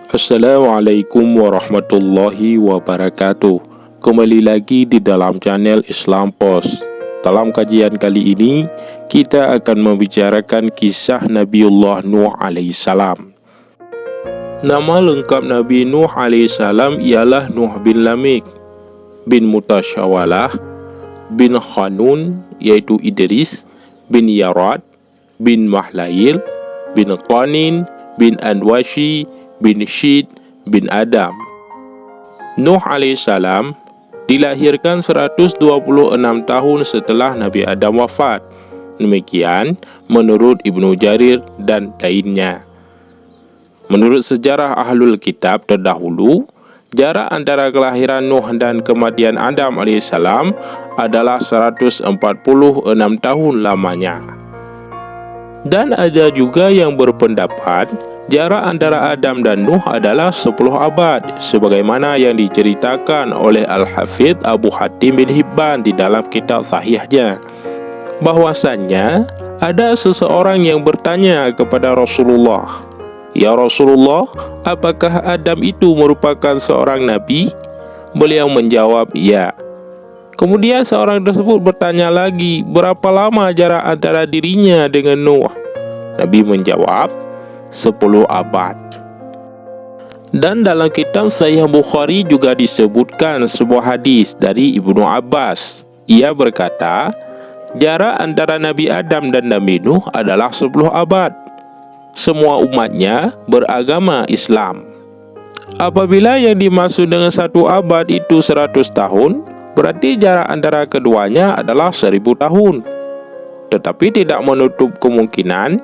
Assalamualaikum warahmatullahi wabarakatuh. Kembali lagi di dalam channel Islam Post. Dalam kajian kali ini, kita akan membicarakan kisah Nabiullah Nuh alaihissalam. Nama lengkap Nabi Nuh alaihissalam ialah Nuh bin Lamik, bin Mutasyawalah, bin Khanun yaitu Idris, bin Yarad, bin Mahlail, bin Qanin, bin Anwashi, bin Syid, bin Adam. Nuh alaihissalam dilahirkan 126 tahun setelah Nabi Adam wafat. Demikian menurut Ibnu Jarir dan lainnya. Menurut sejarah Ahlul Kitab terdahulu, jarak antara kelahiran Nuh dan kematian Adam alaihissalam adalah 146 tahun lamanya. Dan ada juga yang berpendapat jarak antara Adam dan Nuh adalah 10 abad, sebagaimana yang diceritakan oleh Al-Hafidh Abu Hatim bin Hibban di dalam kitab sahihnya, bahwasannya ada seseorang yang bertanya kepada Rasulullah, "Ya Rasulullah, apakah Adam itu merupakan seorang nabi?" Beliau menjawab, "Ya." Kemudian seorang tersebut bertanya lagi, berapa lama jarak antara dirinya dengan Nuh? Nabi menjawab, 10 abad. Dan dalam kitab Sahih Bukhari juga disebutkan sebuah hadis dari Ibnu Abbas. Ia berkata, jarak antara Nabi Adam dan Nabi Nuh adalah 10 abad. Semua umatnya beragama Islam. Apabila yang dimaksud dengan 1 abad itu 100 tahun, berarti jarak antara keduanya adalah 1000 tahun. Tetapi tidak menutup kemungkinan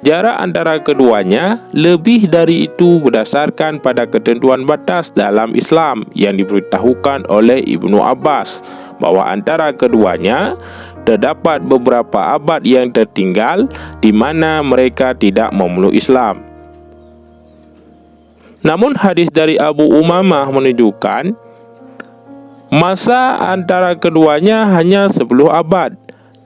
jarak antara keduanya lebih dari itu berdasarkan pada ketentuan batas dalam Islam yang diberitahukan oleh Ibnu Abbas, bahwa antara keduanya terdapat beberapa abad yang tertinggal di mana mereka tidak memeluk Islam. Namun hadis dari Abu Umamah menunjukkan masa antara keduanya hanya 10 abad.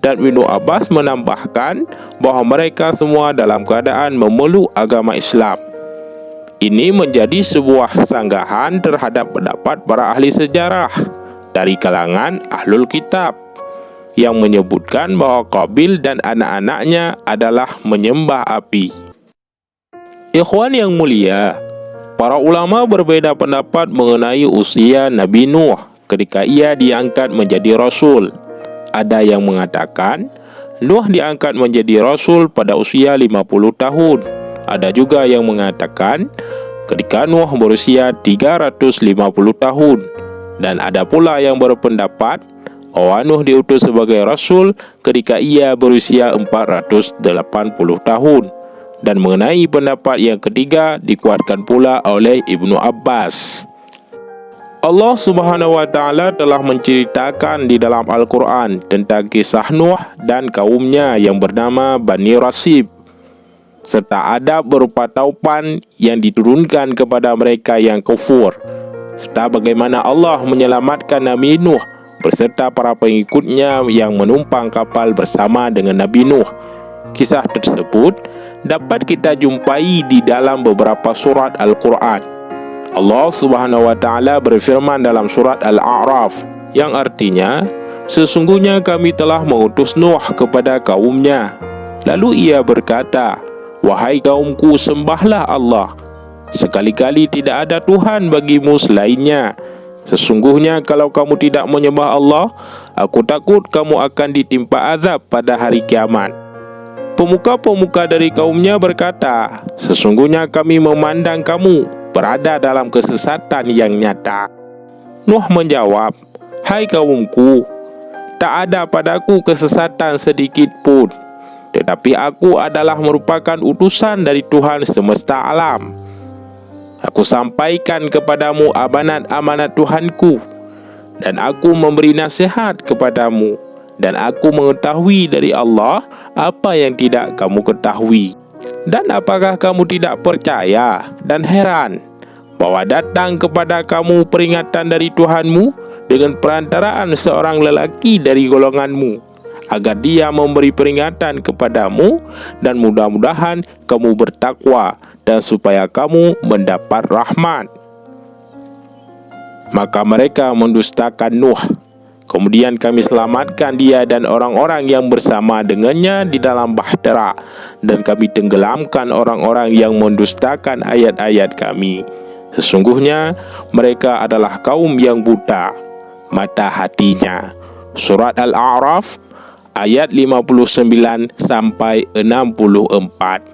Dan Ibnu Abbas menambahkan bahwa mereka semua dalam keadaan memeluk agama Islam. Ini menjadi sebuah sanggahan terhadap pendapat para ahli sejarah dari kalangan Ahlul Kitab yang menyebutkan bahwa Qabil dan anak-anaknya adalah menyembah api. Ikhwan yang mulia, para ulama berbeda pendapat mengenai usia Nabi Nuh ketika ia diangkat menjadi Rasul. Ada yang mengatakan Nuh diangkat menjadi Rasul pada usia 50 tahun. Ada juga yang mengatakan ketika Nuh berusia 350 tahun. Dan ada pula yang berpendapat bahwa Nuh diutus sebagai Rasul ketika ia berusia 480 tahun. Dan mengenai pendapat yang ketiga dikuatkan pula oleh Ibnu Abbas. Allah Subhanahu wa Ta'ala telah menceritakan di dalam Al-Quran tentang kisah Nuh dan kaumnya yang bernama Bani Rasib, serta adab berupa taupan yang diturunkan kepada mereka yang kufur, serta bagaimana Allah menyelamatkan Nabi Nuh beserta para pengikutnya yang menumpang kapal bersama dengan Nabi Nuh. Kisah tersebut dapat kita jumpai di dalam beberapa surat Al-Quran. Allah Subhanahu wa Ta'ala berfirman dalam surat Al-A'raf yang artinya, sesungguhnya kami telah mengutus Nuh kepada kaumnya. Lalu ia berkata, wahai kaumku, sembahlah Allah. Sekali-kali tidak ada Tuhan bagimu selainnya. Sesungguhnya kalau kamu tidak menyembah Allah, aku takut kamu akan ditimpa azab pada hari kiamat. Pemuka-pemuka dari kaumnya berkata, sesungguhnya kami memandang kamu berada dalam kesesatan yang nyata. Nuh menjawab, hai kaumku, tak ada padaku kesesatan sedikit pun, tetapi aku adalah merupakan utusan dari Tuhan semesta alam. Aku sampaikan kepadamu amanat-amanat Tuhanku, dan aku memberi nasihat kepadamu, dan aku mengetahui dari Allah apa yang tidak kamu ketahui. Dan apakah kamu tidak percaya dan heran bahwa datang kepada kamu peringatan dari Tuhanmu dengan perantaraan seorang lelaki dari golonganmu, agar dia memberi peringatan kepadamu, dan mudah-mudahan kamu bertakwa dan supaya kamu mendapat rahmat. Maka mereka mendustakan Nuh. Kemudian kami selamatkan dia dan orang-orang yang bersama dengannya di dalam bahtera, dan kami tenggelamkan orang-orang yang mendustakan ayat-ayat kami. Sesungguhnya mereka adalah kaum yang buta mata hatinya. Surat Al-A'raf ayat 59 sampai 64.